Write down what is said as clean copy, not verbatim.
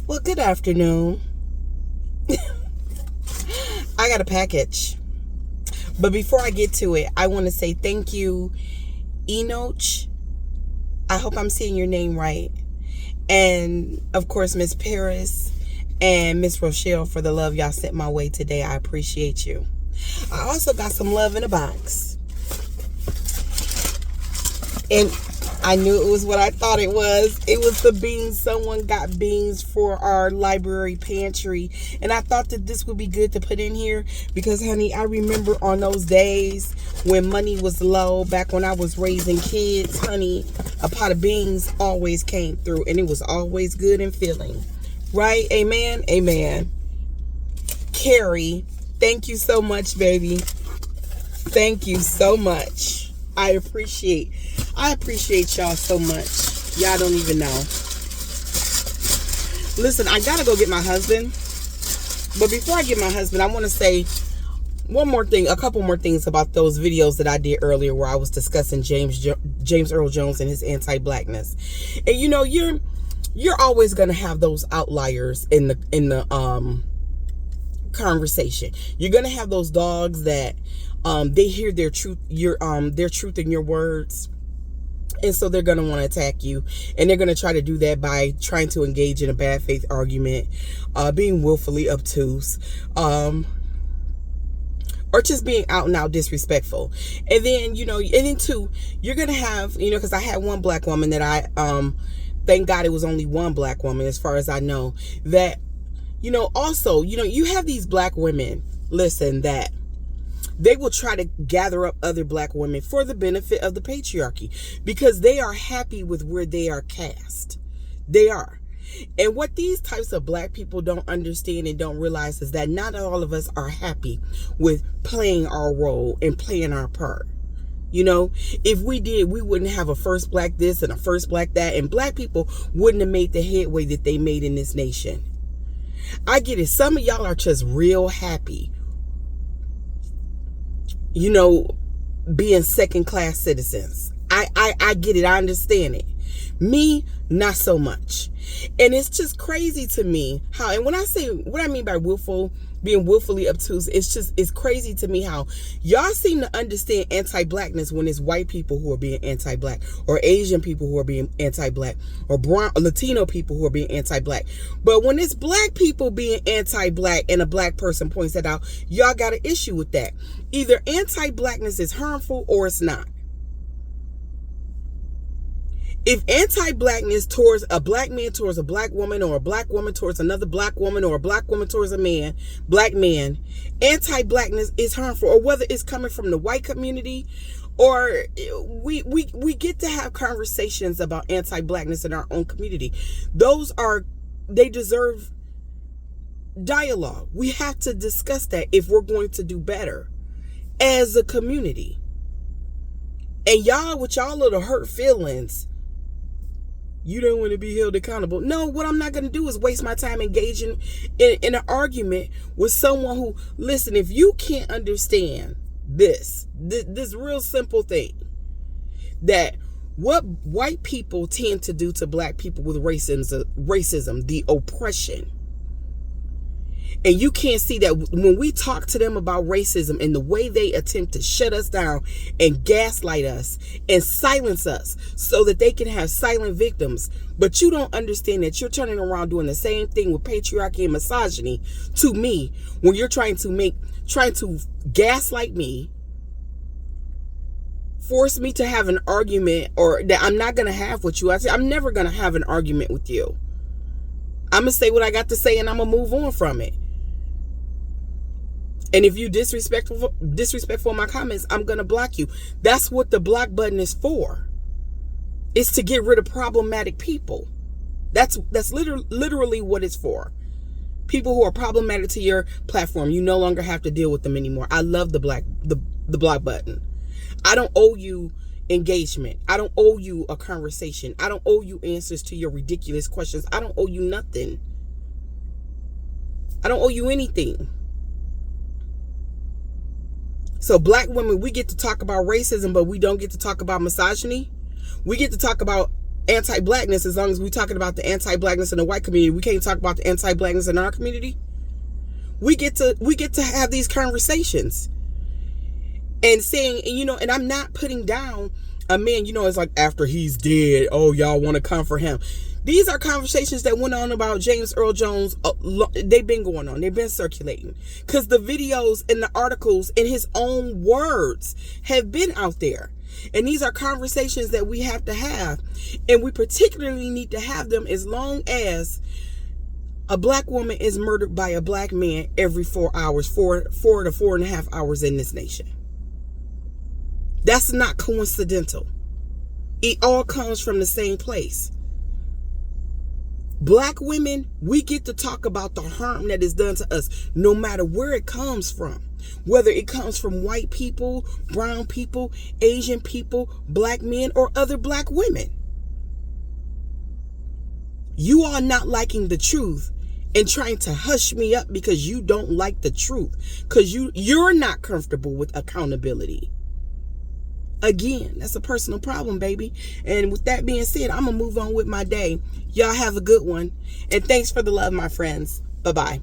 Well, good afternoon. I got a package. But before I get to it, I want to say thank you, Enoch. I hope I'm saying your name right. And, of course, Miss Paris and Miss Rochelle for the love y'all sent my way today. I appreciate you. I also got some love in a box. And I knew it was what I thought it was. It was the beans. Someone got beans for our library pantry. And I thought that this would be good to put in here because, honey, I remember on those days when money was low, back when I was raising kids, honey, a pot of beans always came through and it was always good and filling. Right? Amen? Amen. Carrie, thank you so much, baby. Thank you so much. I appreciate y'all so much. Y'all don't even know. Listen, I gotta go get my husband. But before I get my husband, I want to say a couple more things about those videos that I did earlier where I was discussing James Earl Jones and his anti-blackness. And you know, you're always gonna have those outliers in the conversation. You're gonna have those dogs that they hear their truth in your words, and so they're going to want to attack you, and they're going to try to do that by trying to engage in a bad faith argument, being willfully obtuse, or just being out and out disrespectful. And then too, you're going to have, because I had one black woman that I thank God it was only one black woman as far as I know, that also you have these black women, listen, that they will try to gather up other black women for the benefit of the patriarchy because they are happy with where they are cast. They are. And what these types of black people don't understand and don't realize is that not all of us are happy with playing our role and playing our part. If we did, we wouldn't have a first black this and a first black that, and black people wouldn't have made the headway that they made in this nation. I get it. Some of y'all are just real happy being second-class citizens. I get it. I understand it. Me, not so much. And it's just crazy to me how, and when I say what I mean by being willfully obtuse, it's crazy to me how y'all seem to understand anti-blackness when it's white people who are being anti-black, or Asian people who are being anti-black, or brown Latino people who are being anti-black. But when it's black people being anti-black and a black person points that out, y'all got an issue with that. Either anti-blackness is harmful or it's not. If anti-blackness towards a black man towards a black woman, or a black woman towards another black woman, or a black woman towards a black man, anti-blackness is harmful, or whether it's coming from the white community, or we get to have conversations about anti-blackness in our own community. They deserve dialogue. We have to discuss that if we're going to do better as a community. And y'all, with y'all little hurt feelings, you don't want to be held accountable. No, what I'm not going to do is waste my time engaging in an argument with someone who, listen, if you can't understand this real simple thing, that what white people tend to do to black people with racism, the oppression, and you can't see that when we talk to them about racism and the way they attempt to shut us down and gaslight us and silence us so that they can have silent victims. But you don't understand that you're turning around doing the same thing with patriarchy and misogyny to me when you're trying to gaslight me, force me to have an argument, or that I'm not going to have with you. I'm never going to have an argument with you. I'm going to say what I got to say and I'm going to move on from it. And if you disrespectful in my comments, I'm going to block you. That's what the block button is for. It's to get rid of problematic people. That's literally what it's for. People who are problematic to your platform, you no longer have to deal with them anymore. I love the block button. I don't owe you engagement. I don't owe you a conversation. I don't owe you answers to your ridiculous questions. I don't owe you nothing. I don't owe you anything. So black women, we get to talk about racism, but we don't get to talk about misogyny. We get to talk about anti-blackness, as long as we're talking about the anti-blackness in the white community, we can't talk about the anti-blackness in our community. We get to have these conversations and saying, and I'm not putting down a man, it's like after he's dead, oh, y'all want to comfort him. These are conversations that went on about James Earl Jones. They've been going on. They've been circulating because the videos and the articles in his own words have been out there. And these are conversations that we have to have. And we particularly need to have them as long as a black woman is murdered by a black man every 4 hours, 4 to 4.5 hours in this nation. That's not coincidental. It all comes from the same place. Black women, we get to talk about the harm that is done to us, no matter where it comes from. Whether it comes from white people, brown people, Asian people, black men, or other black women. You are not liking the truth and trying to hush me up because you don't like the truth. Because you're not comfortable with accountability. Again, that's a personal problem, baby. And with that being said, I'm going to move on with my day. Y'all have a good one. And thanks for the love, my friends. Bye-bye.